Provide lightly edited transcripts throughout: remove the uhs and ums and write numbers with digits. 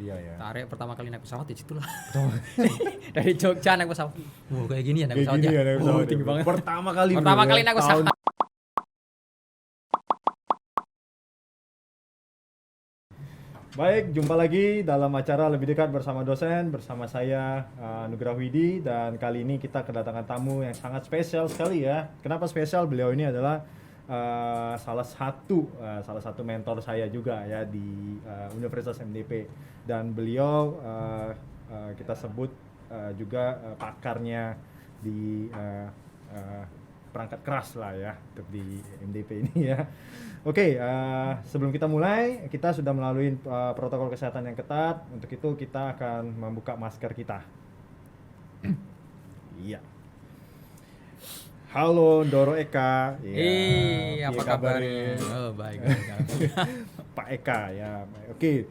Iya ya. Tarik pertama kali naik pesawat di situ lah. Dari Jogja naik pesawat. Kayak gini ya naik pesawat ya. naik pesawat Tinggi ya, banget. Pertama kali naik pesawat. Baik, jumpa lagi dalam acara Lebih Dekat Bersama Dosen, bersama saya Nugrah Widi, dan kali ini kita kedatangan tamu yang sangat spesial sekali ya. Kenapa spesial? Beliau ini adalah salah satu mentor saya juga ya di Universitas MDP, dan beliau kita sebut juga pakarnya di perangkat keras lah ya untuk di MDP ini ya. Oke, sebelum kita mulai, kita sudah melalui protokol kesehatan yang ketat. Untuk itu kita akan membuka masker kita. Iya. Halo Doro Eka. Apa kabarnya? Oh, baik. Pak Eka ya. Oke.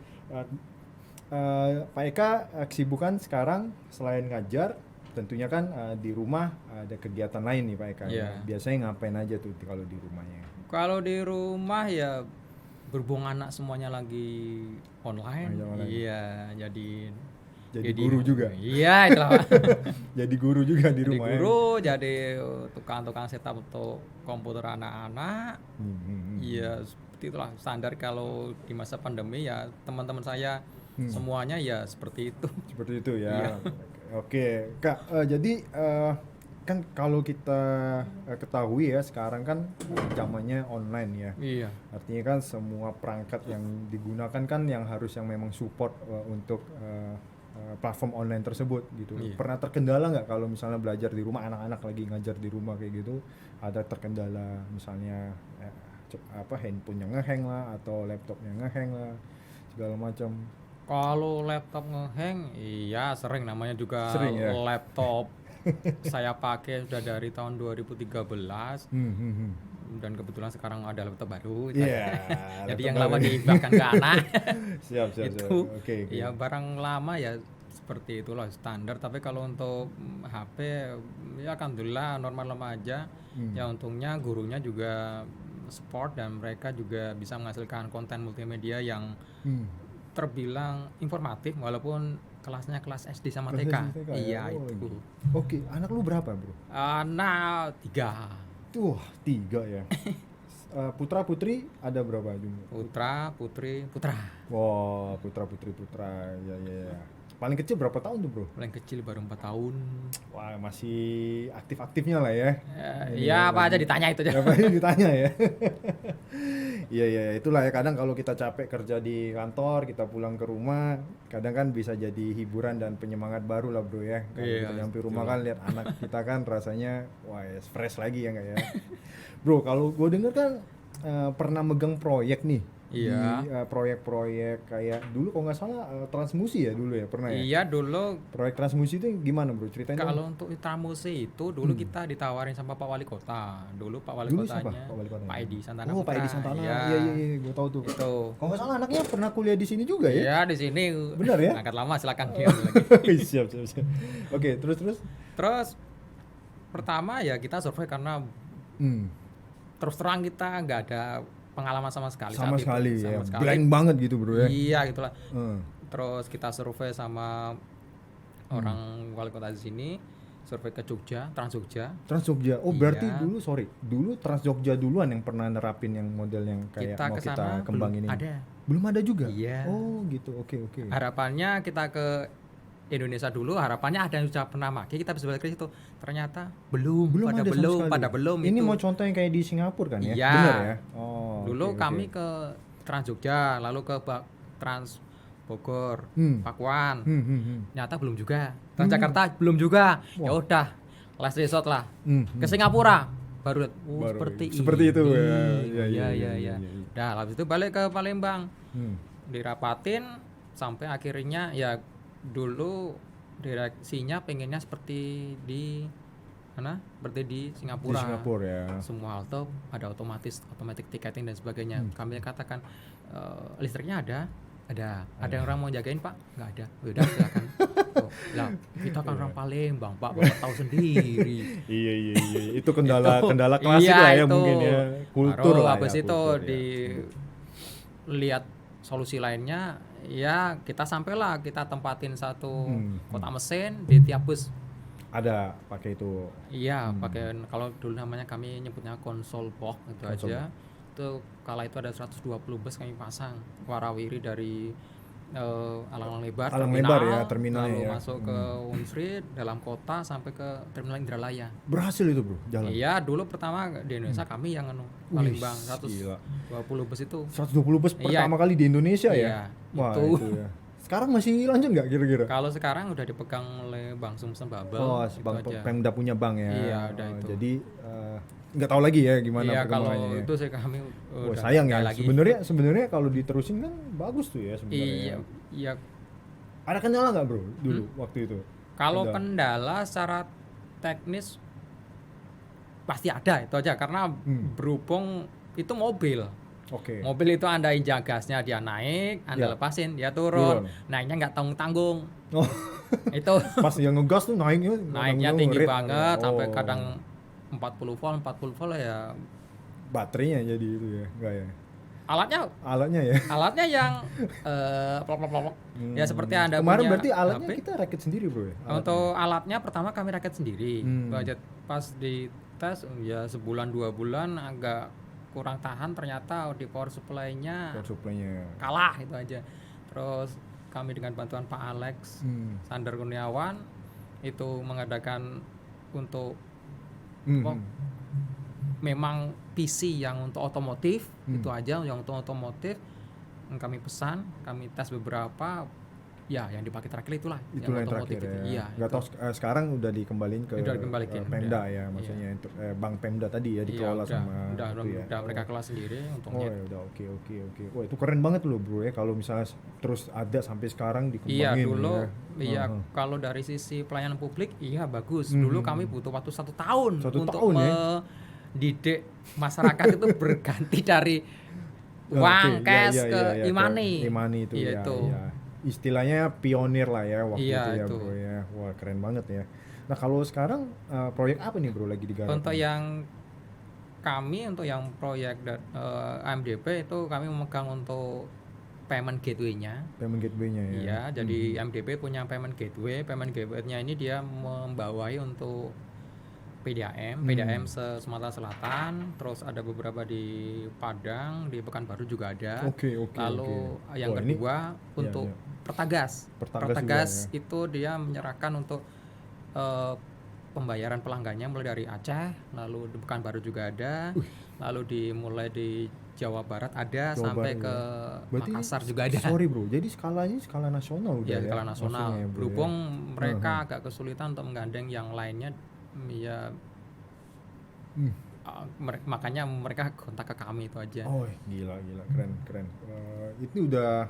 Pak Eka, kesibukan sekarang selain ngajar, tentunya kan di rumah ada kegiatan lain nih Pak Eka. Yeah. Biasanya ngapain aja tuh kalau di rumahnya? Kalau di rumah ya berhubung anak semuanya lagi online. Iya, jadi guru juga. Iya, itulah. Jadi guru juga di rumah. Jadi guru, jadi tukang-tukang setup untuk komputer anak-anak. Iya, seperti itulah standar kalau di masa pandemi ya teman-teman saya semuanya ya seperti itu. Seperti itu ya. Iya. Oke, Kak. Jadi kan kalau kita ketahui ya sekarang kan zamannya online ya. Iya. Artinya kan semua perangkat yang digunakan kan yang memang support untuk platform online tersebut gitu. Iya. Pernah terkendala nggak kalau misalnya belajar di rumah, anak-anak lagi ngajar di rumah kayak gitu, ada terkendala misalnya handphonenya ngehang lah atau laptopnya ngehang lah segala macam? Kalau laptop ngehang, iya sering, namanya juga Sering, ya? laptop saya pakai sudah dari tahun 2013. Dan kebetulan sekarang ada laptop baru. Jadi yang lama dihibahkan ke anak. Siap. Itu Oke. ya barang lama ya seperti itulah standar. Tapi kalau untuk HP ya alhamdulillah normal-normal aja. Ya untungnya gurunya juga support dan mereka juga bisa menghasilkan konten multimedia yang terbilang informatif walaupun kelasnya kelas SD sama TK. Iya, ya? itu. Oke, anak lu berapa, Bro? Anak 3. Tuh, 3 ya. Putra putri ada berapa jumlah? Putra, putri, putra. Wah, putra putri putra. Ya. Paling kecil berapa tahun tuh, Bro? Paling kecil baru 4 tahun. Wah, masih aktif-aktifnya lah ya. Ya apa aja ditanya itu aja. Apa aja ditanya ya. Iya, itulah ya, kadang kalau kita capek kerja di kantor, kita pulang ke rumah, kadang kan bisa jadi hiburan dan penyemangat baru lah, Bro ya. Kalau kita nyampe rumah kan lihat anak kita kan rasanya wah, fresh lagi ya enggak ya. Bro, kalau gue denger kan pernah megang proyek nih. Iya. Di proyek-proyek kayak dulu kalau nggak salah Transmusi ya dulu ya, pernah ya? Iya, dulu Proyek Transmusi itu gimana, Bro? Ceritain dong. kalau untuk Transmusi itu dulu kita ditawarin sama Pak Wali Kota. Dulu Pak Wali Dulu Kotanya siapa Pak Wali Kotanya? Pak Edi Santana. Oh, Pak Edi Santana. Iya, gue tahu tuh. Itu. Kalau nggak salah anaknya pernah kuliah di sini juga ya? Iya, di sini. Benar ya? Angkat lama silakan dia lagi. Siap. Oke, terus? Terus pertama ya kita survei karena terus terang kita nggak ada pengalaman sama sekali. Sama sekali. Blank banget gitu, Bro ya. Iya, gitulah. Terus kita survei sama orang wali kota di sini, survei ke Jogja, Trans Jogja. Oh, berarti dulu Trans Jogja duluan yang pernah nerapin yang model yang kayak kita mau kita kembangin ini. Belum ada juga. Iya. Oh, gitu. Oke. Harapannya kita ke Indonesia dulu, harapannya ada yang sudah pernah pakai, kita bisa balik ke situ. Ternyata belum pada belum. Ini itu. mau contoh yang kayak di Singapura kan ya? Iya. Benar ya? Oh. Dulu kami ke Trans Jogja, lalu ke Trans Bogor, Pakuan. Ternyata belum juga. Trans Jakarta belum juga. Ya udah, last resort lah. Ke Singapura baru seperti itu ya. Nah, habis itu balik ke Palembang. Dirapatin sampai akhirnya ya dulu direksinya pengennya seperti di mana? Seperti di Singapura. Di Singapura ya. Semua halte ada automatic ticketing dan sebagainya. Kami katakan listriknya ada yang orang mau jagain, Pak? Nggak ada. Udah silakan. Lah, kita kan orang Palembang, Pak, Bapak tahu sendiri. Iya. Itu kendala klasik lah ya, mungkin ya. Kultur lah. Habis itu dilihat solusi lainnya ya kita sampailah kita tempatin satu Hmm. kotak mesin di tiap bus. Ada pakai itu. Iya, pakai kalau dulu namanya kami nyebutnya konsol box itu Konsol aja. Itu kala itu ada 120 bus kami pasang warawiri dari alang-alang lebar, Alang lebar ya, terminalnya lalu ya. masuk ke Unsrit dalam kota sampai ke terminal Indralaya. Berhasil itu bro, jalan. Iya, dulu pertama di Indonesia kami yang Palembang Gila. 120 bus itu. 120 bus Iya. pertama kali di Indonesia Iya, ya. Wah itu. itu ya. Sekarang masih lanjut nggak kira-kira? Kalau sekarang udah dipegang oleh Bank Sumsel Babel. Oh, itu Bang aja. Pemda punya bank ya. Iya, udah Oh, itu. Jadi nggak tahu lagi ya gimana Iya, kalau perkembangannya. itu sih kami Wah, udah sayang nggak ya. lagi. Sebenarnya kalau diterusin kan bagus tuh ya sebenarnya. Iya, iya. Ada kendala nggak bro dulu waktu itu? Kalau Ada. kendala secara teknis pasti ada itu aja karena berhubung itu mobil. Oke. Mobil itu Anda injak gasnya dia naik, Anda Ya. lepasin dia turun. Turun. Naiknya nggak tanggung-tanggung. Oh, Itu pas yang ngegas tuh naiknya naiknya tinggi ngerit. banget sampai Oh. kadang 40 volt ya. Baterainya jadi itu ya, enggak ya. Alatnya Alatnya ya. yang plok-plok-plok. Ya seperti Anda Kemarin punya berarti alatnya HP. kita rakit sendiri bro ya. Alatnya. Untuk alatnya pertama kami rakit sendiri. Hmm. Budget pas di tes ya sebulan 2 bulan agak kurang tahan ternyata di power supply-nya Power supply-nya. kalah itu aja. Terus kami dengan bantuan Pak Alex Sander Kurniawan itu mengadakan untuk Hmm. memang PC yang untuk otomotif itu aja yang untuk otomotif kami pesan, kami tes beberapa ya yang dipakai terakhir itulah Itulah yang otomotif terakhir itu. ya. Iya. Nggak itu. tahu sekarang udah dikembaliin ke Udah dikembaliin, Pemda udah. ya, maksudnya itu Bank Pemda tadi ya Iya, dikelola sama udah, itu ya. udah mereka kelas sendiri Oh untungnya. ya udah oke. Wah itu keren banget loh bro ya kalau misalnya terus ada sampai sekarang dikembangin. Iya dulu, ya. iya Heeh. kalau dari sisi pelayanan publik, iya bagus. Dulu kami butuh waktu 1 tahun 1 untuk tahun ya? mendidik masyarakat itu berganti dari uang Oke, cash iya, ke iya, e-money. E-money itu Iya, ya, itu. iya. Istilahnya pionir lah ya waktu Iya, itu ya itu. bro ya. Wah keren banget ya. Nah kalau sekarang proyek apa nih bro lagi digarap? Untuk yang untuk yang proyek AMDP itu kami memegang untuk payment gateway-nya. Payment gateway-nya ya. Iya, jadi MDP punya payment gateway. Payment gateway-nya ini dia membawahi untuk PDAM Sumatera Selatan, terus ada beberapa di Padang, di Pekanbaru juga ada. Oke. Lalu yang Wah, ini- kedua untuk iya. Pertagas. Pertagas juga, itu dia menyerahkan untuk pembayaran pelanggannya mulai dari Aceh, lalu di Pekanbaru juga ada, lalu dimulai di Jawa Barat ada, Jawa sampai Barat, ke Berarti Makassar juga ada. Sorry bro, jadi skalanya skala nasional udah Ya, ya? skala nasional. maksudnya ya, bro, Berhubung ya. mereka agak kesulitan untuk menggandeng yang lainnya, ya makanya mereka kontak ke kami itu aja. Oh gila keren. Itu udah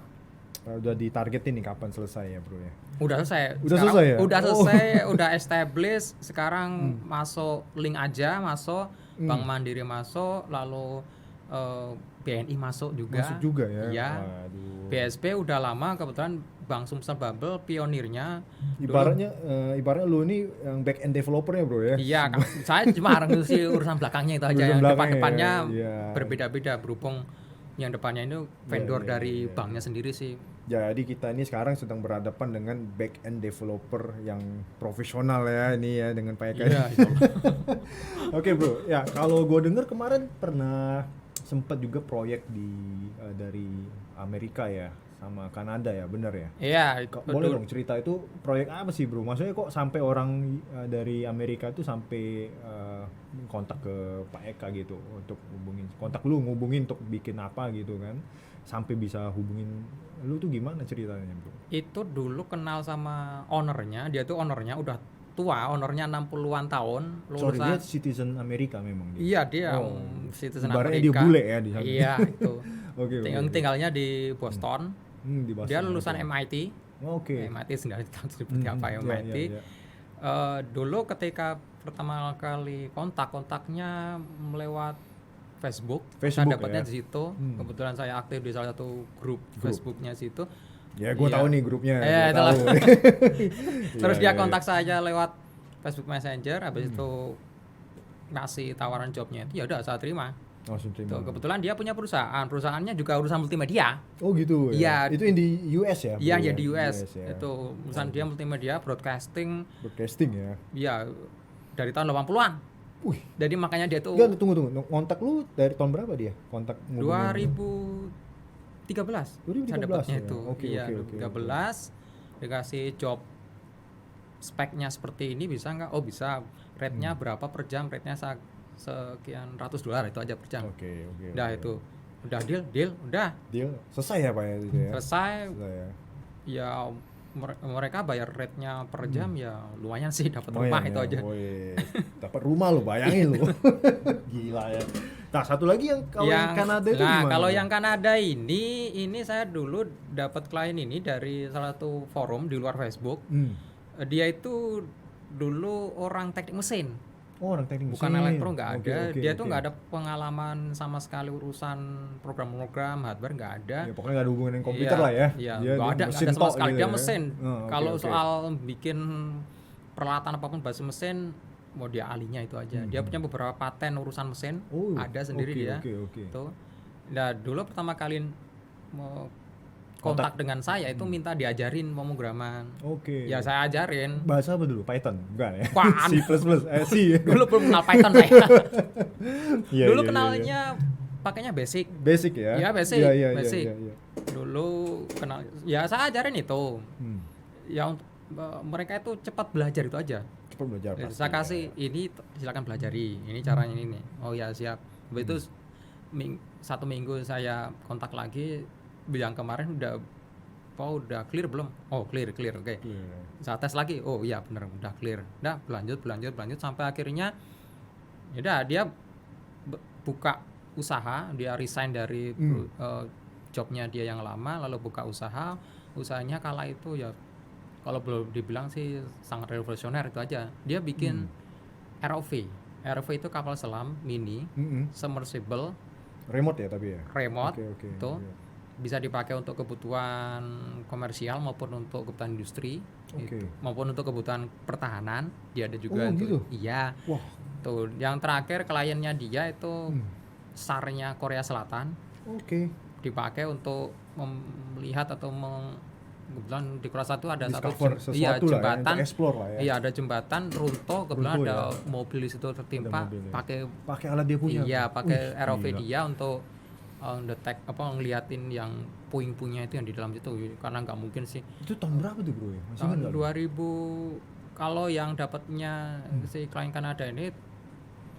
ditargetin nih kapan selesai ya bro ya? Udah selesai. Udah Sekarang selesai ya? Udah Oh. selesai, udah establish. Sekarang masuk link aja, masuk Bank Mandiri masuk, lalu BNI masuk juga. Masuk juga ya? Iya. Waduh. BSP udah lama kebetulan Bank Sumsel Babel pionirnya. Ibaratnya lu ini yang back end developernya bro ya? Iya, saya cuma ngurusi urusan belakangnya itu aja. Urusan Yang belakangnya depan-depannya ya, iya. berbeda-beda berhubung yang depannya itu vendor iya, dari iya. banknya sendiri sih. Jadi kita ini sekarang sedang berhadapan dengan back end developer yang profesional ya ini ya dengan Pak Eka. Iya, itu. Oke bro, ya kalau gue denger kemarin pernah sempat juga proyek dari Amerika ya sama Kanada ya, bener ya? Iya, Boleh dong cerita itu proyek apa sih bro? Maksudnya kok sampai orang dari Amerika itu sampai kontak ke Pak Eka gitu untuk ngubungin untuk bikin apa gitu kan? Sampai bisa hubungin lu tuh gimana ceritanya bro? Itu dulu kenal sama ownernya, dia tuh ownernya udah tua, ownernya 60-an tahun, Sorry, dia lulusan. citizen Amerika memang dia. Iya, dia Oh. citizen Ibaratnya Amerika. dia bule ya di sana. Iya, itu. Oke. Tinggalnya di Boston. Di Boston, Dia lulusan oke. MIT. Oke. MIT sendiri tahu seperti apa Iya, MIT. iya, iya. Dulu ketika pertama kali kontaknya melewat Facebook, saya Facebook, dapatnya ya. di situ. Kebetulan saya aktif di salah satu grup Facebooknya situ. Ya gue Iya. tahu nih grupnya. Iya, gua itulah. tahu. Terus Iya, dia iya, kontak saya lewat Facebook Messenger, habis itu ngasih tawaran jobnya itu ya udah saya terima. Langsung terima. Tuh, kebetulan dia punya perusahaannya juga urusan multimedia. Oh gitu ya. Iya. Itu yang di US ya? Iya, Bro, ya di US. ya. Itu urusan dia multimedia, broadcasting. Broadcasting ya. Ya dari tahun 80-an. Wih. Jadi makanya dia tuh Enggak, tunggu. Kontak lu dari tahun berapa dia? Kontak ngubungin? 2013. 2013 saya dapatnya ya? itu. Oke, Iya, oke. 2013 dikasih job speknya seperti ini bisa nggak? Oh bisa. Rate-nya berapa per jam? Rate-nya sekian ratus $100 itu aja per jam. Oke. Udah itu. Udah deal, udah. Deal selesai ya Pak ya itu ya? Selesai. Ya. Ya mereka bayar rate-nya per jam ya lumayan sih, dapat rumah itu aja. Dapat rumah lo, bayangin lo. Gila ya. Nah, satu lagi yang kalau yang Kanada itu nah, gimana? kalau yang Kanada ini saya dulu dapat klien ini dari salah satu forum di luar Facebook. Dia itu dulu orang teknik mesin. Oh, orang teknik bukan mesin. elektro, nggak ada. Dia tuh oke. nggak ada pengalaman sama sekali urusan program hardware, nggak ada. Ya, pokoknya nggak ada hubungan dengan komputer lah ya. Iya, Dia nggak ada mesin sama tok sekali. gitu Dia ya. mesin. Kalau oke. soal bikin peralatan apapun basis mesin, mau dia ahlinya itu aja. Dia punya beberapa paten urusan mesin, ada sendiri dia. Oke. Tuh. Nah, dulu pertama kali mau kontak dengan saya itu minta diajarin pemrograman. Oke. Ya saya ajarin. Bahasa apa dulu? Python? Bukan ya? Apaan? C++. Dulu belum kenal Python saya. Iya, Dulu iya, kenalnya pakainya basic. Basic ya? Iya, basic. Iya. Basic. Dulu kenal, ya saya ajarin itu. Ya mereka itu cepat belajar itu aja. Cepat belajar pasti. Saya kasih ini silakan pelajari. Ini caranya ini nih. Oh ya siap. Begitu 1 minggu saya kontak lagi, yang kemarin udah clear belum? Oh clear oke. Saya tes lagi, oh iya benar udah clear. Udah berlanjut sampai akhirnya ya dia buka usaha, dia resign dari jobnya dia yang lama, lalu buka usahanya kala itu ya kalau belum dibilang sih sangat revolusioner itu aja. Dia bikin ROV itu kapal selam mini, submersible, remote ya tapi ya. Remote Oke. itu bisa dipakai untuk kebutuhan komersial maupun untuk kebutuhan industri, maupun untuk kebutuhan pertahanan. Dia ada juga gitu? Iya. Wah. Tuh, yang terakhir kliennya dia itu SAR-nya Korea Selatan. Oke. Dipakai untuk melihat atau kebetulan di Korea Selatan ada jembatan, explore lah ya. Iya, ada jembatan runtuh, kebetulan ada mobil di situ tertimpa, pakai alat dia punya. Iya, pakai ROV dia untuk detect ngeliatin yang puing-puingnya itu yang di dalam situ, karena nggak mungkin sih. Itu tahun berapa tuh bro? Tahun 2000. Kalau yang dapatnya si klien Kanada ini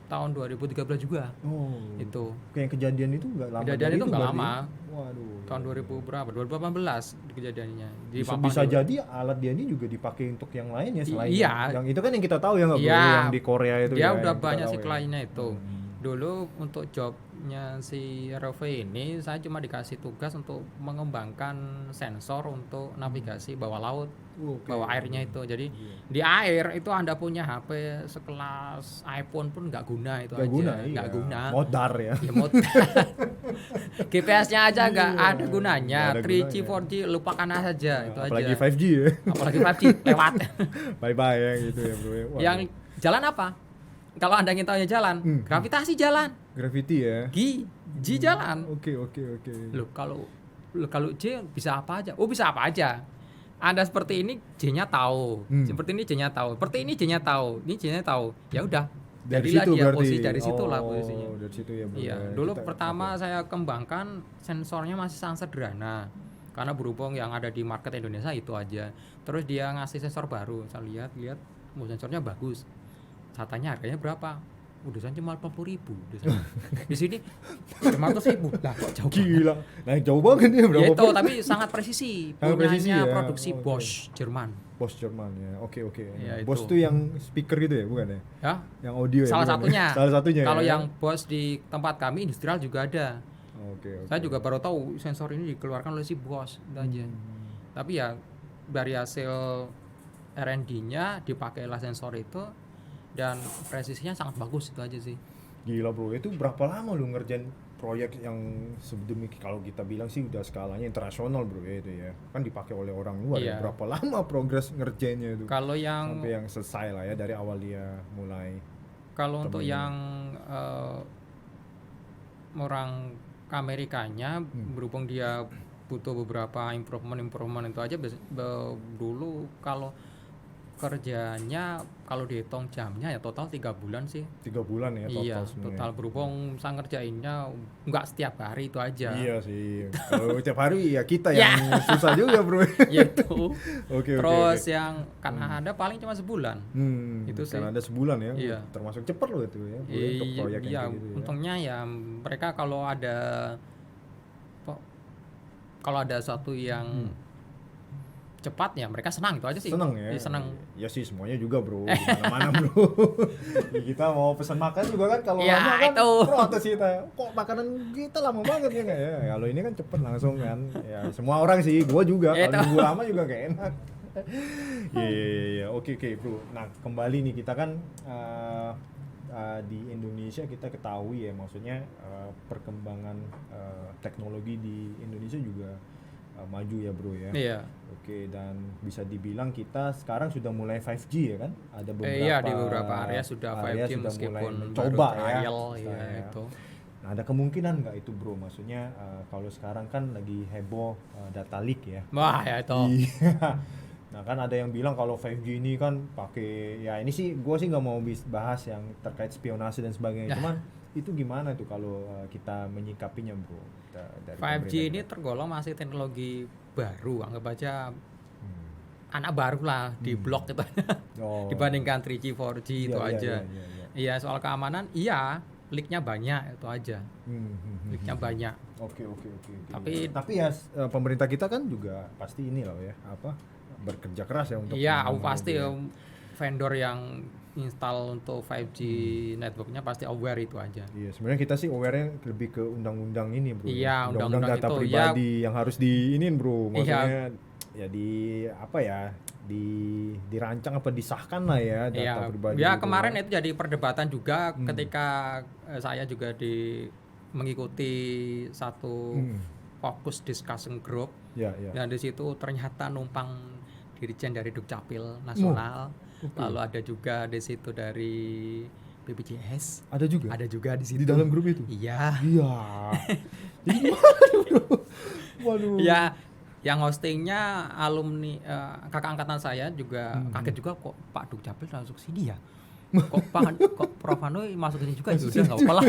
tahun 2013 juga. Oh. Itu. Kayak kejadian itu nggak lama. Kejadian itu nggak lama. Waduh. Tahun 2000 berapa? 2018 kejadiannya. Bisa jadi alat dia ini juga dipakai untuk yang lain ya selain yang itu kan yang kita tahu ya nggak bro, yang di Korea itu. Dia udah banyak sih kliennya itu. Dulu untuk jobnya si ROV ini saya cuma dikasih tugas untuk mengembangkan sensor untuk navigasi bawah laut, bawah airnya itu. Jadi di air itu Anda punya HP sekelas iPhone pun nggak guna itu nggak guna. Modar ya. Modar. GPS-nya aja nggak ada gunanya. 3G, 4G lupakan saja itu apalagi aja. 5G ya. Apalagi 5G lewat. Bye ya gitu ya bro. Yang jalan apa? Kalau Anda ingin tahu ya jalan, gravitasi jalan. Gravity ya. G jalan. Oke. Loh kalau J bisa apa aja? Oh bisa apa aja. Anda seperti ini J-nya tahu. Seperti ini J-nya tahu. Seperti ini J-nya tahu. Ini J-nya tahu. Ya udah. Dari situ dia berarti. posisi dari situlah posisinya. Dari situ ya bro. Iya. Dulu pertama saya kembangkan sensornya masih sangat sederhana. Karena berhubung yang ada di market Indonesia itu aja. Terus dia ngasih sensor baru. Saya lihat, sensornya bagus. Saya tanya harganya berapa? Udah cuma 80.000 di sini 500.000 lah, jauh gila. Nah jauh banget ya berapa? Ya itu tapi sangat presisi. Punyanya ya? produksi Bosch Jerman. Bosch Jerman ya. Oke. Ya, Bosch tuh yang speaker gitu ya, bukan ya? Ya. Yang audio ya. Salah satunya. Kalau ya? yang Bosch di tempat kami industrial juga ada. Oke. Saya juga baru tahu sensor ini dikeluarkan oleh si Bosch itu aja. Tapi ya dari hasil R&D-nya dipakailah sensor itu. Dan presisinya sangat bagus itu aja sih. Gila bro, itu berapa lama lu ngerjain proyek yang sedemikian, kalau kita bilang sih udah skalanya internasional bro ya itu ya. Kan dipakai oleh orang luar ya. Berapa lama progres ngerjainnya itu? Kalau yang sampai yang selesai lah ya, dari awal dia mulai. Kalau untuk yang orang Amerikanya berhubung dia butuh beberapa improvement itu aja dulu kalau kerjanya kalau dihitung jamnya ya total 3 bulan sih. 3 bulan ya total Iya, semuanya. total berhubung sang ngerjainnya nggak setiap hari itu aja. Iya sih. Kalau tiap hari ya kita yang susah juga, Bro. Gitu. Oke. Terus yang Kanada paling cuma sebulan. Itu sih. Karena ada sebulan ya. Iya. Termasuk cepet loh itu ya. Bro, untuk proyek yang Iya, kayak gitu ya. untungnya ya mereka kalau ada suatu yang cepat ya mereka senang itu aja sih. Seneng ya. Iya, senang. Ya sih semuanya juga, Bro. Di mana-mana, Bro. Ya, kita mau pesan makan juga kan kalau Ya, lama kan itu. protes kita. Kok makanan kita lama banget ya nggak ya? Kalau ini kan cepet langsung kan. Ya semua orang sih, gua juga. Ya, Kalau itu. nunggu lama juga gak enak. Iya. Oke, Bro. Nah, kembali nih kita kan di Indonesia kita ketahui ya, maksudnya perkembangan teknologi di Indonesia juga maju ya, Bro ya. Iya. Oke, dan bisa dibilang kita sekarang sudah mulai 5G ya kan? Ada beberapa Iya, di beberapa area sudah 5G sudah meskipun mulai baru coba ya. trial, iya, Istilahnya. itu. Nah, ada kemungkinan nggak itu, Bro? Maksudnya kalau sekarang kan lagi heboh data leak ya. Wah, ya itu. Iya. Nah, kan ada yang bilang kalau 5G ini kan pakai, ya ini sih gue sih nggak mau bahas yang terkait spionase dan sebagainya. Cuman itu gimana tuh kalau kita menyikapinya, Bro? Dari 5G pemerintah ini kita? tergolong masih teknologi baru, anggap aja anak baru lah di blok itu Oh. dibandingkan 3G, 4G itu Iya, aja. iya. Iya, soal keamanan, iya, leaknya banyak itu aja. Leaknya banyak. Oke. Tapi ya pemerintah kita kan juga pasti ini loh ya, bekerja keras ya untuk iya, mengamankan pasti itu ya. vendor yang install untuk 5G networknya pasti aware itu aja. Iya, sebenarnya kita sih aware-nya lebih ke undang-undang ini, Bro. Iya, undang-undang undang-undang data itu, pribadi yang harus diinin, Bro. Maksudnya Iya. ya dirancang apa disahkan lah ya data Iya, pribadi. ya itu kemarin ya. itu jadi perdebatan juga ketika saya juga mengikuti satu fokus discussion group. Ya. Dan di situ ternyata numpang dirjen dari Dukcapil Nasional. Lalu ada juga di situ dari BPJS. Ada juga. Ada juga di situ. Di dalam grup itu. Iya. Iya. Jadi gimana, Bro? Waduh. Ya, yang hostingnya alumni kakak angkatan saya juga kaget juga kok Pak Dukcapil masuk sini ya. Kok Prof Hanu masuk sini juga ya udah enggak apa-apa lah.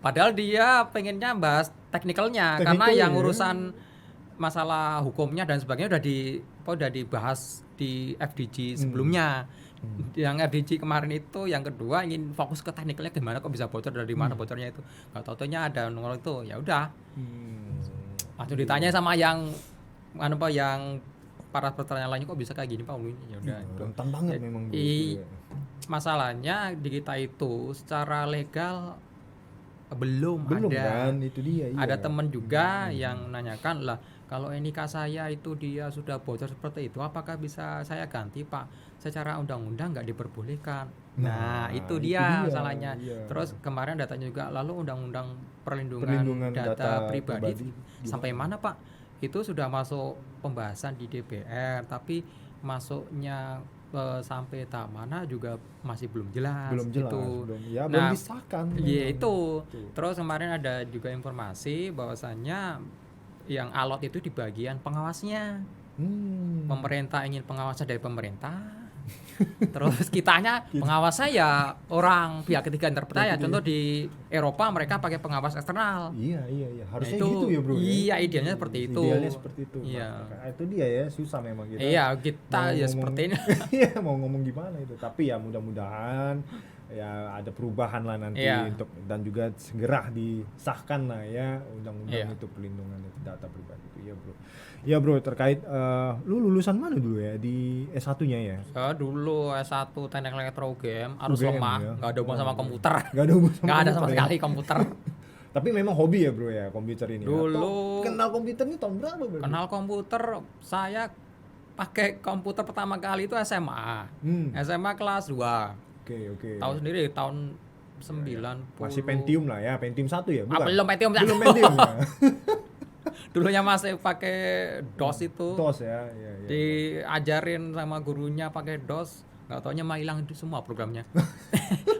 Padahal dia pengennya bahas teknikalnya karena yang urusan masalah hukumnya dan sebagainya udah dibahas di FDG sebelumnya. Yang FDG kemarin itu yang kedua ingin fokus ke teknikalnya gimana kok bisa bocor dari mana bocornya itu. Enggak tahu-taunya ada nomor itu. Ya udah. Langsung ditanya sama yang para pertanyaan lainnya kok bisa kayak gini Pak. Ya udah. Rentan banget memang, Bro. Masalahnya di kita itu secara legal belum ada. Kan itu dia. Iya. Ada teman juga yang menanyakan lah kalau NIK saya itu dia sudah bocor seperti itu apakah bisa saya ganti Pak? Secara undang-undang nggak diperbolehkan. Nah itu dia masalahnya. Iya. Terus kemarin datanya juga lalu undang-undang perlindungan data pribadi sampai mana Pak? Itu sudah masuk pembahasan di DPR tapi masuknya sampai tahap mana juga masih belum jelas. Belum disahkan. Iya itu. Terus kemarin ada juga informasi bahwasannya yang alot itu di bagian pengawasnya. Pemerintah ingin pengawasan dari pemerintah. Terus kitanya pengawasnya ya orang pihak ketiga yang terpercaya. Contoh di Eropa mereka pakai pengawas eksternal. Iya. Harusnya itu, gitu ya, Bro. Iya, idealnya seperti itu. Idealnya seperti itu. Iya. Itu dia ya, susah memang kita. Iya, kita ya seperti ini. Iya, mau ngomong gimana itu. Tapi ya mudah-mudahan ya ada perubahan lah nanti untuk dan juga segera disahkan lah ya undang-undang itu perlindungan data pribadi itu ya, Bro. Ya, Bro, terkait lu lulusan mana dulu ya di S1-nya ya? Dulu S1 Teknik Elektro UGM harus lemah, enggak ada hubungan sama komputer. Enggak ada sama sekali komputer. Tapi memang hobi ya, Bro, ya komputer ini. Dulu kenal komputer ini tahun berapa, Bro? Kenal komputer saya pakai komputer pertama kali itu SMA. SMA kelas 2. Oke. Tahu sendiri tahun 90. Masih Pentium lah ya, Pentium 1 ya, bukan? Belum Pentium. Belum Pentium. Ya? Dulunya masih pakai DOS itu. DOS ya. Diajarin sama gurunya pakai DOS. Enggak taunya mah hilang itu semua programnya.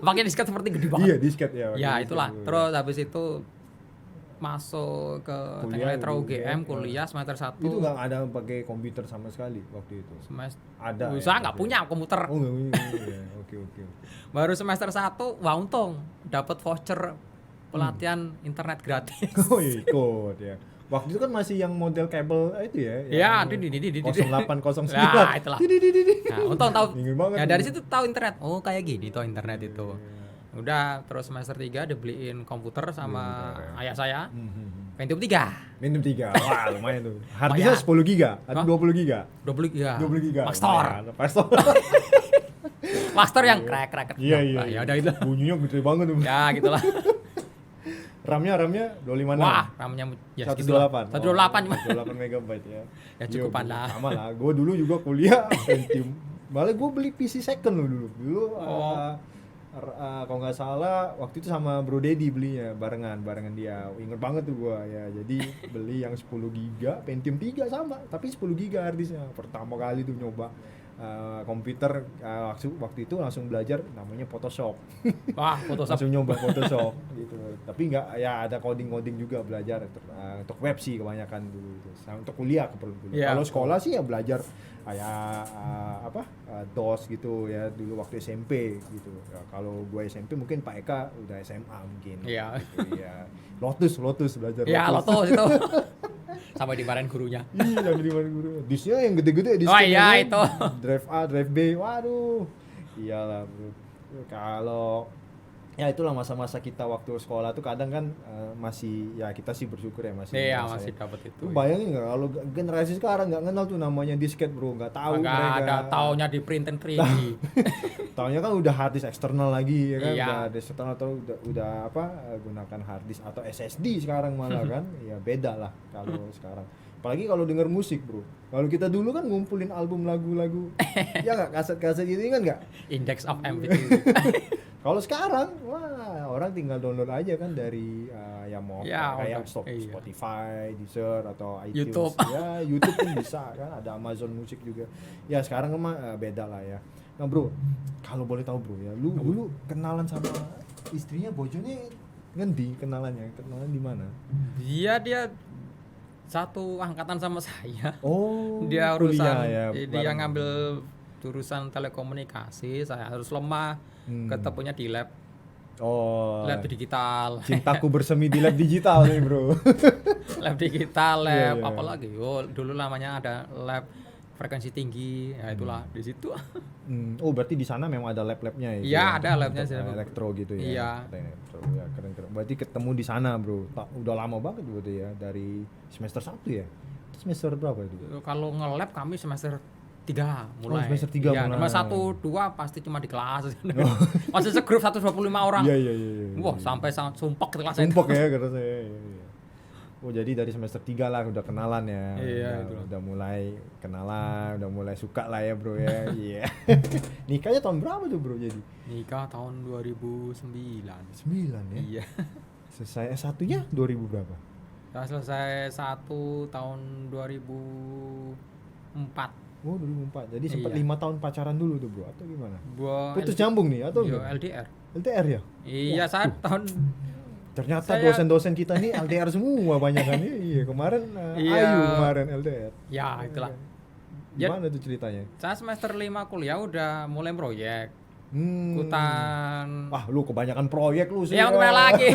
Pakai disket seperti gede banget. Iya, disket ya. Ya, itulah. Terus habis itu masuk ke Kuliah, Teknik Elektro UGM, UGM, kuliah semester 1 Itu nggak ada pakai komputer sama sekali waktu itu. semester Ada. usaha nggak tapi- punya komputer. Oh nggak punya. Iya, oke. Baru semester 1 wah untung dapat voucher pelatihan internet gratis. Oh iya, ikut ya. Waktu itu kan masih yang model kabel itu ya. Ya, yang di. 0809. Nah, itulah. Di. Nah, untung tahu. Ingin banget Ya dari tuh. situ tahu internet. Oh, kayak gini tuh internet itu. Udah, terus semester 3 dibeliin komputer sama ayah saya. Pentium 3. Minum 3. Wah, lumayan tuh. Harddisknya Lumayan. 10 giga atau Hah? 20 giga? 20 giga. 20 giga. Maxtor. Maxtor. Maxtor yang krek. Iya. Ya udah itu. Bunyinya gede banget tuh. Ya, gitulah. RAM-nya 256. Wah, ramenya ya segitulah. 128. 128 cuma. 128 megabyte ya. Ya, cukupan Iya, lah. Sama lah. Gue dulu juga kuliah Pentium. Malah gue beli PC second loh dulu. Dulu kalau nggak salah waktu itu sama Bro Dedi belinya barengan dia. Ingat banget tuh gue ya. Jadi beli yang 10 giga Pentium 3 sama, tapi 10 giga harddisknya. Pertama kali tuh nyoba komputer waktu itu langsung belajar namanya Photoshop. Wah, Photoshop. Langsung nyoba Photoshop gitu. Tapi nggak ya ada coding juga belajar untuk web sih kebanyakan dulu itu. Sama untuk kuliah keperluan kuliah. Iya. Kalau sekolah sih ya belajar kayak DOS gitu ya dulu waktu SMP gitu. Ya, kalau gue SMP mungkin Pak Eka udah SMA mungkin. Iya. Gitu, ya. Lotus belajar Ya, Lotus itu. Sampai dimarahin gurunya. Iya, di mana guru. Disknya yang gede-gede disk. Oh iya, itu. Drive A, drive B. Waduh. Iyalah, Bro. Kalau ya itulah masa-masa kita waktu sekolah tuh kadang kan masih ya kita sih bersyukur ya masih. Iya, ngerasain. masih dapat itu. Lu bayangin nggak kalau generasi sekarang nggak kenal tuh namanya disket, Bro. Nggak tahu Enggak mereka. ada taunya di print and 3D. Taunya kan udah hard disk eksternal lagi ya kan, Iya. udah hard disk eksternal atau udah gunakan hard disk atau SSD sekarang malah kan, ya beda lah kalau sekarang. Apalagi kalau denger musik, Bro. Kalau kita dulu kan ngumpulin album lagu-lagu, ya nggak kaset-kaset itu kan nggak. Index of MP3. Kalau sekarang, wah orang tinggal download aja kan dari ya mau Ya, kayak udah, iya. Spotify, Deezer atau iTunes. YouTube. Ya YouTube pun bisa kan, ada Amazon Music juga. Ya sekarang mah beda lah ya. Nah Bro, kalau boleh tahu Bro ya, lu dulu kenalan sama istrinya bojonya ngendi kenalan di mana? Dia satu angkatan sama saya. Oh, Dia urusan kuliah ya, dia bareng. ngambil jurusan telekomunikasi, saya harus lemah. Ketemunya di lab Oh, digital. cintaku bersemi di lab digital nih Bro. Lab digital, Iya, lab iya. apa lagi? Oh, dulu namanya ada lab frekuensi tinggi. Ya itulah di situ. Oh berarti di sana memang ada lab-labnya ya? Iya, ya? ada labnya Untuk, sih. elektro gitu ya? Iya. Elektro, ya keren. Berarti ketemu di sana Bro, udah lama banget berarti ya, dari semester 1 ya? Semester berapa itu? Kalau nge-lab kami semester 3 mulai. semester 3 Iya, mulai. nomor 1, 2 pasti cuma di kelas. Masih segrup 125 orang. Iya. Wah, sampai sangat sumpek kelas. Sumpek ya kata saya. Iya. Oh jadi dari semester 3 lah udah kenalan ya? Iya, itu. Udah mulai kenalan, udah mulai suka lah ya Bro ya? Iya. Nikahnya tahun berapa tuh Bro jadi? Nikah tahun 2009. 9 ya? Iya. Selesai S1-nya 2000 berapa? Saya selesai 1 tahun 2004. Oh 2004, jadi sempat Iya. 5 tahun pacaran dulu tuh Bro, atau gimana? Putus LD nyambung nih atau Iya, enggak? LDR. LDR ya? Iya, saat tahun Ternyata Saya- dosen-dosen kita nih LDR semua banyak kan. Iya, kemarin Iya. Ayu kemarin LDR. ya itulah. Gimana tuh ceritanya? Saya semester 5 kuliah udah mulai proyek. Hmm. Ikutan Wah, lu kebanyakan proyek lu sih. yang ya. kemana lagi?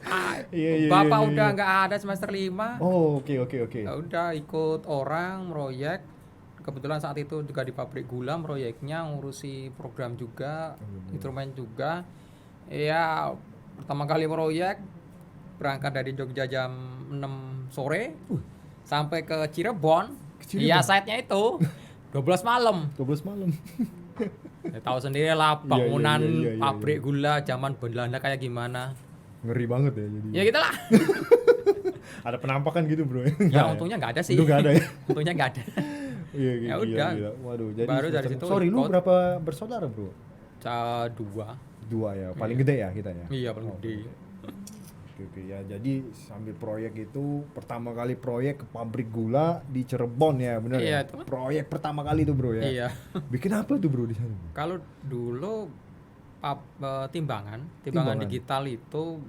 Ah, Iya, Bapak iya. udah nggak ada semester 5. Oh, oke. Ya udah ikut orang proyek. Kebetulan saat itu juga di pabrik gula proyeknya, ngurusi program juga, instrumen juga. Ya pertama kali proyek berangkat dari Jogja jam 6 sore sampai ke Cirebon. Iya, site-nya itu 12 malam. 12 malam. Ya, tahu sendiri lah Iya, bangunan iya. pabrik gula zaman Belanda kayak gimana. Ngeri banget ya jadi. Ya gitu lah. Ada penampakan gitu, Bro. Ya untungnya nggak ada sih. Itu nggak ada ya. Untungnya nggak ada. Iya, Ya gila, udah. gila. Waduh, jadi Baru dari semester- situ Sorry, lu ikut. berapa bersaudara, Bro? Saya 2. 2 ya. Paling gede ya kita ya. Iya, paling Oh, gede. Oke ya, jadi sambil proyek itu pertama kali proyek ke pabrik gula di Cirebon ya, bener Iya, ya? itu. Proyek pertama kali tuh Bro ya. Iya. Bikin apa tuh Bro di sana? Bro? Kalau dulu timbangan Timbangan. digital itu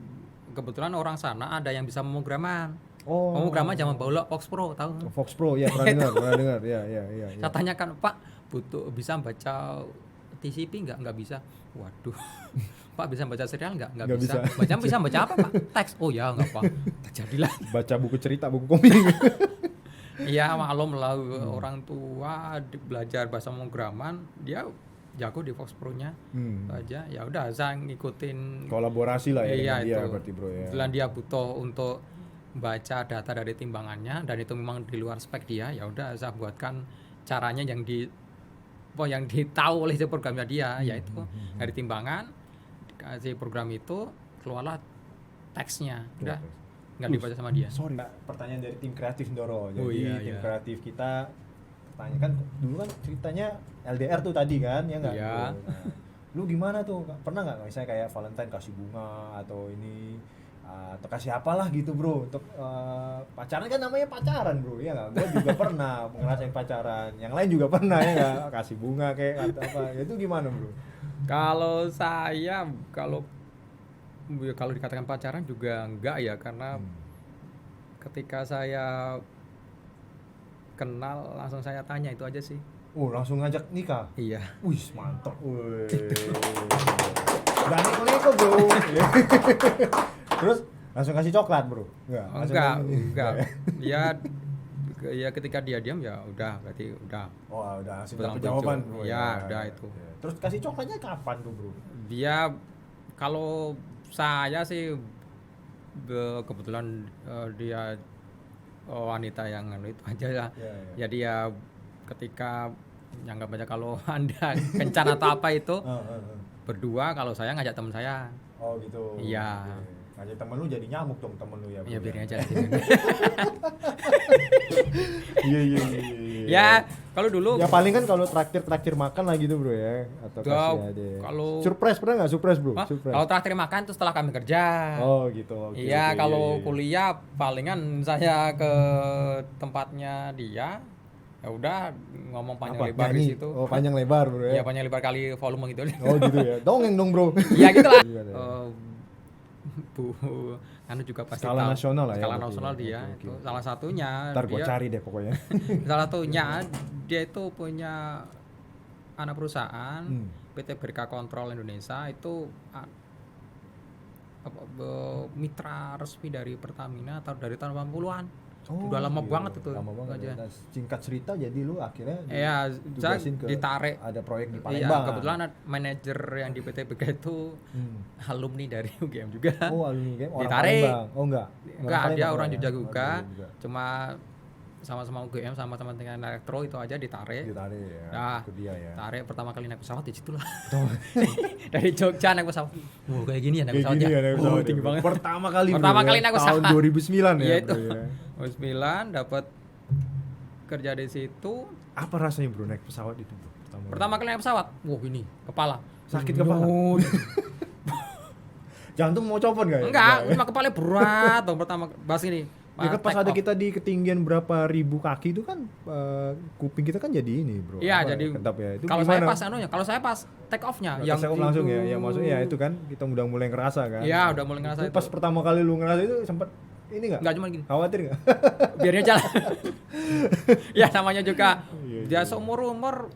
kebetulan orang sana ada yang bisa pemrograman. Oh. Pemrograman zaman bahula Fox Pro, tahu? Fox Pro ya, pernah dengar. Ya. Saya tanyakan, Pak, butuh bisa baca TCP nggak bisa. Waduh. Pak, bisa baca serial nggak Nggak bisa. Bisa baca apa, Pak? Teks. Oh ya, nggak apa. Terjadilah. Baca buku cerita, buku komik. Iya, maklum lah, orang tua belajar bahasa pemrograman, dia jago di Fox Pro-nya aja. Ya udah, saya ngikutin. Kolaborasi lah ya Iya, dengan dia itu. berarti bro ya. Kebetulan dia butuh untuk baca data dari timbangannya dan itu memang di luar spek dia. Ya udah, saya buatkan caranya yang ditahu oleh si programnya dia, yaitu dari timbangan dikasih program itu keluarlah teksnya. Udah, nggak dibaca sama dia. Sorry, pertanyaan dari tim kreatif Ndoro. Jadi Oh, iya, tim iya. kreatif kita tanya kan dulu kan ceritanya LDR tuh tadi kan, ya nggak? Iya. Bro? Nah, lu gimana tuh? Pernah nggak misalnya kayak Valentine kasih bunga atau ini atau kasih apalah gitu bro untuk pacaran kan namanya pacaran bro ya nggak? Gue juga pernah ngerasain pacaran, yang lain juga pernah ya nggak? Kasih bunga kayak atau apa? Itu gimana bro? Kalau saya kalau dikatakan pacaran juga enggak ya, karena ketika saya kenal langsung saya tanya, itu aja sih. Oh langsung ngajak nikah? Iya. Wih mantap. Wih. Berani neko bro. Terus langsung kasih coklat bro? Enggak. Ya ketika dia diam ya udah, berarti udah. Oh udah langsung Bilang dapat jawaban. tujuh. Oh, Ya, udah itu. Ya. Terus kasih coklatnya kapan tuh bro? Dia kalau saya sih kebetulan dia wanita yang itu aja ya. Ya. Jadi ya ketika nggak banyak, kalau Anda kencan atau apa itu berdua, kalau saya ngajak teman saya. Oh gitu. Iya. Oke. Ngajak temen lu jadi nyamuk dong temen lu ya bro. Ya biarin aja. Iya. Ya kalau dulu Ya paling kan kalau traktir makan lah gitu bro ya, atau Gak, kasih ada. kalau- Surprise pernah nggak surprise bro? Hah? Surprise. Kalau traktir makan itu setelah kami kerja. Oh gitu. Oke, Iya, oke, kalau iya. kuliah palingan saya ke tempatnya dia. Ya udah, ngomong panjang Apa? lebar di Nyanyi? situ. Oh panjang lebar bro Iya, ya. panjang lebar kali volume gitu. Oh gitu ya. Dongeng dong bro. Iya gitulah. Gimana ya? Bu anu juga pasti Skala tahu. nasional lah ya, Skala berarti nasional ya. dia. Oke, Itu oke. salah satunya. Ntar gua dia, cari deh pokoknya. Salah satunya dia itu punya anak perusahaan Hmm. PT Berka Kontrol Indonesia itu mitra resmi dari Pertamina atau dari tahun 80-an. Udah lama iya, banget itu. Lama banget. aja. Ya. Nah, singkat cerita jadi lu akhirnya Iya, saya ditugasin ke ditarik. ada proyek di Iya, Palembang. kebetulan manajer yang di PT Berka itu alumni dari UGM juga. Oh, alumni game orang Ditarik. Palembang. Oh enggak. Enggak, dia Palembang orang ya? Jogja Oh, juga. Jogja. Cuma sama-sama UGM, sama-sama dengan elektro itu aja ditarik. Ditarik ya. Nah, Itu dia ya. tarik pertama kali naik pesawat di situ lah. Dari Jogja naik pesawat. Kayak gini ya naik Kayak pesawatnya. gini ya naik pesawat ya, Tinggi bro. banget. Pertama kali Pertama bro, kali ya. naik Tahun pesawat. 2009 ya. Iya itu. bro, ya. 2009 dapat kerja di situ. Apa rasanya bro naik pesawat itu bro? Pertama kali naik pesawat. Wah, ini kepala. Sakit kepala? Jantung mau copot nggak ya? Enggak, ya? cuma kepala berat dong pertama bahas ini. Ya kan pas take ada off. kita di ketinggian berapa ribu kaki itu kan kuping kita kan jadi ini bro. Iya, Apa, jadi ketap ya. Itu kalau saya gimana? pas anunya, kalau saya pas take off-nya Yang langsung ya, ya maksudnya ya itu kan kita udah mulai ngerasa kan. Iya, udah mulai ngerasa Itu itu. Pas pertama kali lu ngerasa itu sempet ini nggak? Enggak cuma gini. Khawatir nggak? Biarin aja lah. Ya namanya juga Iya, dia iya. seumur-umur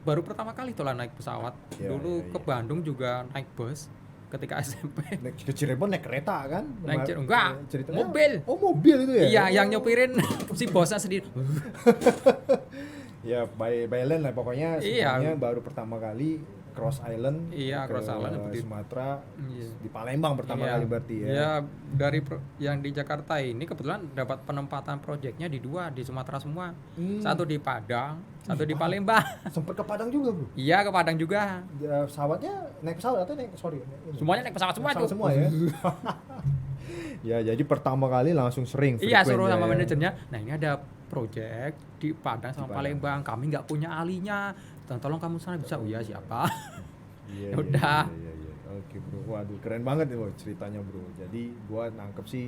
baru pertama kali tuh lah naik pesawat. Iya, Dulu iya, ke iya. Bandung juga naik bus ketika SMP. Naik ke Cirebon naik kereta kan? Enggak, Ceritanya- mobil. Oh mobil itu ya? Iya, yang nyopirin si bosnya sendiri. Ya by land lah pokoknya Iya. semuanya baru pertama kali cross island Iya, ke cross island seperti- Sumatera Iya. di Palembang pertama Iya. kali berarti ya. Ya, dari yang di Jakarta ini kebetulan dapat penempatan proyeknya di dua, di Sumatera semua. Satu di Padang, satu di Palembang. Sempet ke Padang juga bro. Iya, ke Padang juga. Ya, pesawatnya naik pesawat atau naik Semuanya naik pesawat semua Pesawat itu. semua ya. Ya jadi pertama kali langsung sering Iya, frequent suruh ya, sama ya. manajernya. Nah, ini ada proyek di Padang sama Padang. Palembang. Kami nggak punya ahlinya. Tolong kamu sana bisa. Oh iya, siapa? Iya, Udah. iya. Oke bro, waduh keren banget nih bro ceritanya bro. Jadi gua nangkep sih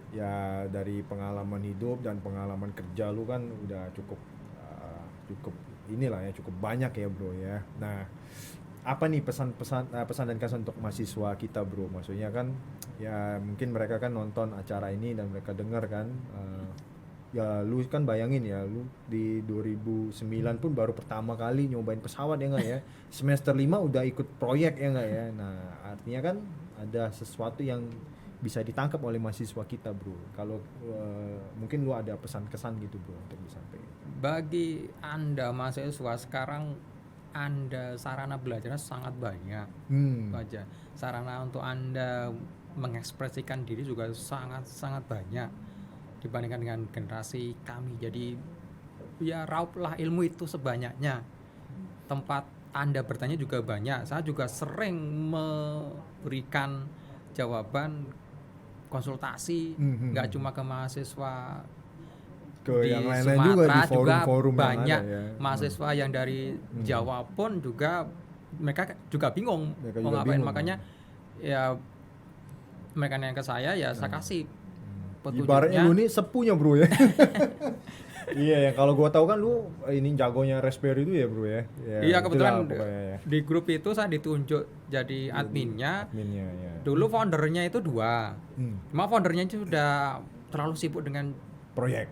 ya dari pengalaman hidup dan pengalaman kerja lu kan udah cukup inilah ya cukup banyak ya bro ya. Nah apa nih pesan dan kesan untuk mahasiswa kita bro, maksudnya kan ya mungkin mereka kan nonton acara ini dan mereka dengar kan, ya lu kan bayangin ya, lu di 2009 pun baru pertama kali nyobain pesawat ya nggak ya, semester 5 udah ikut proyek ya nggak ya, nah artinya kan ada sesuatu yang bisa ditangkap oleh mahasiswa kita bro. Kalau mungkin lu ada pesan kesan gitu bro untuk disampaikan. Bagi Anda mahasiswa sekarang, Anda sarana belajarnya sangat banyak. Itu aja. Sarana untuk Anda mengekspresikan diri juga sangat banyak dibandingkan dengan generasi kami. Jadi ya rauplah ilmu itu sebanyaknya. Tempat Anda bertanya juga banyak. Saya juga sering memberikan jawaban konsultasi, nggak cuma ke mahasiswa Ke di yang lain-lain juga di Sumatera, juga forum-forum yang banyak ada ya. mahasiswa yang dari Jawa pun juga mereka juga bingung Mereka mau juga ngapain, bingung, makanya ya mereka yang ke saya ya saya kasih Ibaratnya petunjuknya. lu nih sepunya bro ya. Iya ya, kalau gua tahu kan lu ini jagonya Raspberry itu ya bro ya. Ya, Iya kebetulan itulah pokoknya ya. di grup itu saya ditunjuk jadi adminnya. Adminnya ya. Dulu foundernya itu 2, cuma foundernya itu sudah terlalu sibuk dengan Proyek.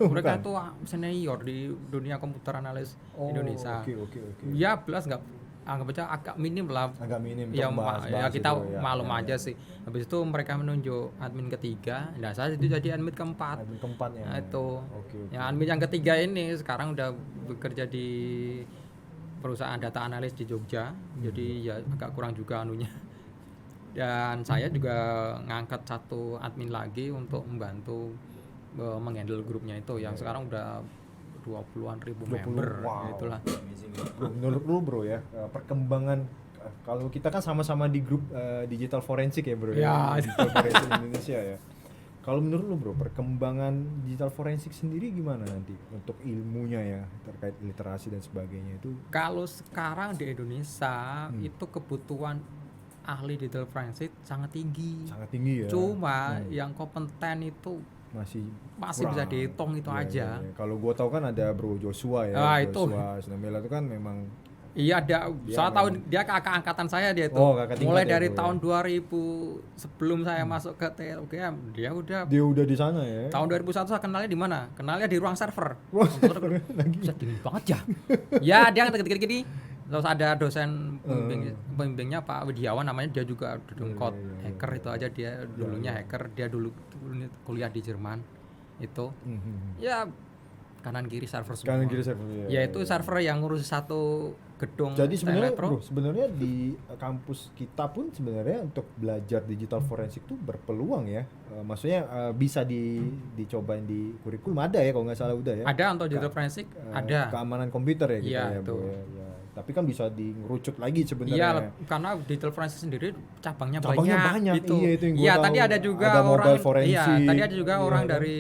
mereka tuh senior di dunia komputer analis Indonesia. Oke. Ya plus nggak, anggap aja agak minim lah. Agak minim Ya, untuk ya bahas kita itu ya. malum Ya, aja sih. Habis itu mereka menunjuk admin ketiga, nah saya itu jadi admin keempat. Admin keempat ya. Nah, itu. Oke. Ya admin yang ketiga ini sekarang udah bekerja di perusahaan data analis di Jogja. Jadi ya agak kurang juga anunya. Dan saya juga ngangkat satu admin lagi untuk membantu menghandle grupnya itu yang sekarang udah 20-an ribu 20, member. wow. Itulah. Bro, menurut lu bro ya, perkembangan kalau kita kan sama-sama di grup digital forensik ya bro Ya. Digital forensik Indonesia ya. Kalau menurut lu bro, perkembangan digital forensik sendiri gimana nanti untuk ilmunya ya terkait literasi dan sebagainya itu? Kalau sekarang di Indonesia itu kebutuhan ahli digital forensik sangat tinggi. Sangat tinggi ya. Cuma yang kompeten itu masih bisa kurang. dihitung itu Iya, aja. iya. Kalau gua tahu kan ada Bro Joshua ya. Ah, itu. Joshua Sinambela itu kan memang Iya, saya memang- tahu dia kakak angkatan saya dia itu. Oh, kakak tingkat Mulai ya, dari bro, tahun 2000 sebelum saya masuk ke TLGM, dia udah di sana ya. tahun 2001 saya kenalnya di mana? Kenalnya di ruang server. Lagi. Bisa dingin banget ya. Ya, dia ketik-ketik gini. Terus ada dosen pembimbingnya Pak Widiawan namanya, dia juga code hacker itu aja, dia dulunya hacker, dia dulu kuliah di Jerman itu. Ya kanan kiri server semua. Kanan kiri server Ya itu server yang ngurus satu gedung. Jadi sebenarnya Telepro. bro, sebenarnya di kampus kita pun sebenarnya untuk belajar digital forensik tuh berpeluang ya. Maksudnya bisa dicobain di kurikulum, ada ya kalau nggak salah udah ya. Ada untuk digital forensik, ada. Keamanan komputer ya gitu Iya, ya bro. itu. Ya. Tapi kan bisa dirucut lagi Iya, sebenarnya. karena digital forensik sendiri cabangnya Cabangnya banyak, Itu. iya, itu yang gua Iya, tahu. tadi ada juga Ada orang. mobile forensik. Iya, tadi ada juga Iya, orang kan? dari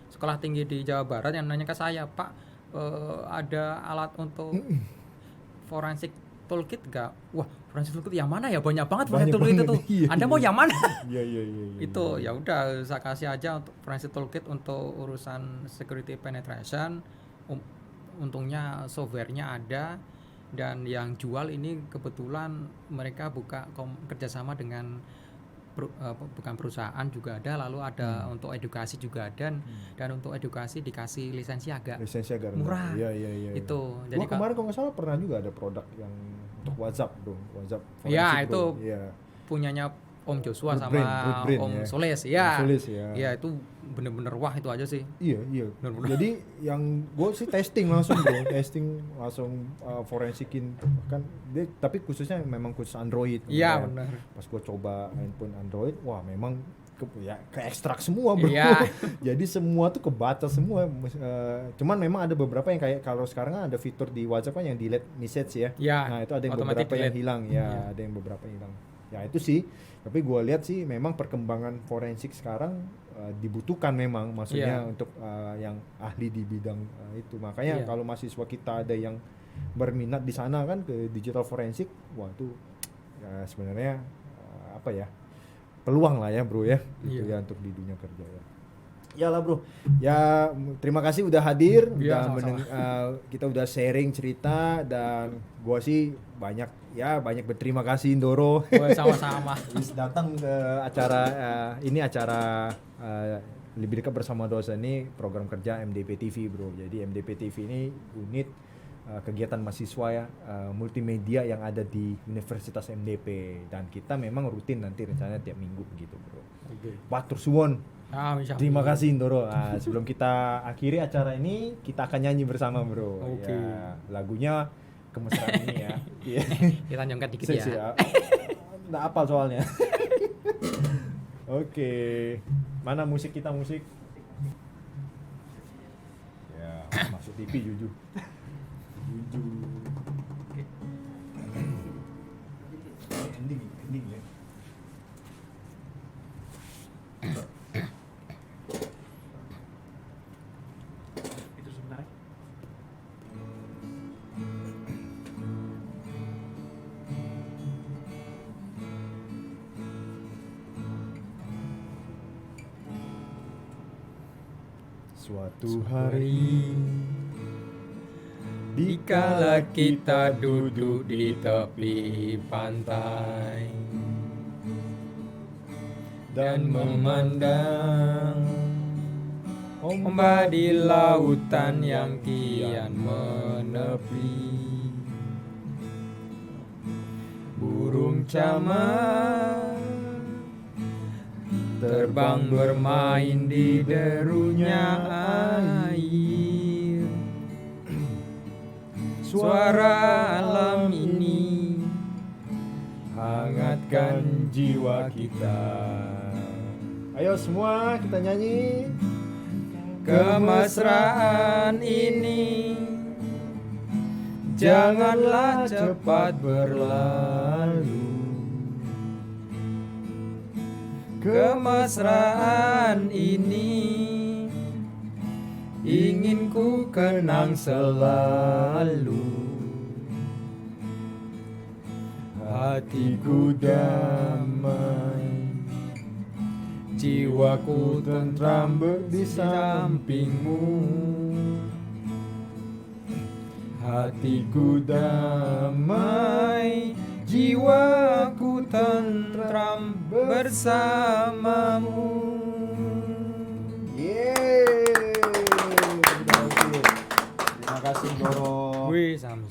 sekolah tinggi di Jawa Barat yang nanya ke saya, Pak, ada alat untuk forensik toolkit nggak? Wah, forensik toolkit yang mana ya? Banyak banget forensik Banyak toolkit banget, itu. iya, Anda iya. mau yang mana? Iya. Itu ya udah saya kasih aja untuk forensik toolkit untuk urusan security penetration. Untungnya softwarenya ada, dan yang jual ini kebetulan mereka buka kerjasama dengan bukan perusahaan juga ada, lalu ada untuk edukasi juga ada, dan untuk edukasi dikasih lisensi agak murah. Iya. Itu Gua jadi kemarin kalau nggak salah pernah juga ada produk yang untuk WhatsApp bro, WhatsApp ya forensik, itu bro. Iya. punyanya Om Joshua Rootbrain, sama Rootbrain, Om ya. Soles ya. Om Soles, ya. Ya itu bener-bener wah itu aja sih. Iya. Benar-benar. Jadi yang gue sih testing langsung bro, testing langsung forensikin kan. Dia, tapi khususnya memang khusus Android. Iya kan. benar. Pas gue coba handphone Android, wah memang ke ekstrak semua bro. Iya. Jadi semua tuh kebaca semua. Cuman memang ada beberapa yang kayak kalau sekarang kan ada fitur di WhatsApp kan yang delete message ya. Iya, Nah itu ada yang automatic beberapa yang delete. hilang ya, Iya. ada yang beberapa yang hilang. Ya itu sih. Tapi gue lihat sih memang perkembangan forensik sekarang dibutuhkan memang, maksudnya Iya. untuk yang ahli di bidang itu. Makanya Iya. kalau mahasiswa kita ada yang berminat di sana kan ke digital forensik, wah itu ya sebenarnya apa ya, peluang lah ya bro ya, gitu Iya. ya untuk di dunia kerja ya. Iyalah bro, ya terima kasih udah hadir, Iya, udah kita udah sharing cerita dan gua sih banyak berterima kasih Indoro Wah, sama-sama. Wis datang ke acara ini acara lebih dekat bersama dosen ini program kerja MDP TV bro. Jadi MDP TV ini unit kegiatan mahasiswa ya multimedia yang ada di Universitas MDP dan kita memang rutin nanti rencananya tiap minggu begitu bro. Oke. Batur suwon. Insya Terima Allah. kasih Indoro. Sebelum kita akhiri acara ini, kita akan nyanyi bersama bro. Oke. Ya, lagunya kemesraan ini ya. Iya. Kita nyongkat dikit ya. Siap. Nggak apal soalnya. Oke. Mana musik kita musik? Ya, masuk TV Juju. Juju. Ending ya. Itu sebentar. Suatu hari Dikala kita duduk di tepi pantai dan memandang ombak di lautan yang kian menepi, burung camar terbang bermain di derunya air. Suara alam ini hangatkan jiwa kita. Ayo semua kita nyanyi. Kemesraan ini janganlah cepat berlalu. Kemesraan ini ingin ku kenang selalu. Hatiku damai, jiwaku tentram di sampingmu. Hatiku damai, jiwaku tentram bersamamu. Yeay. Terima kasih Doro. Wih, sama.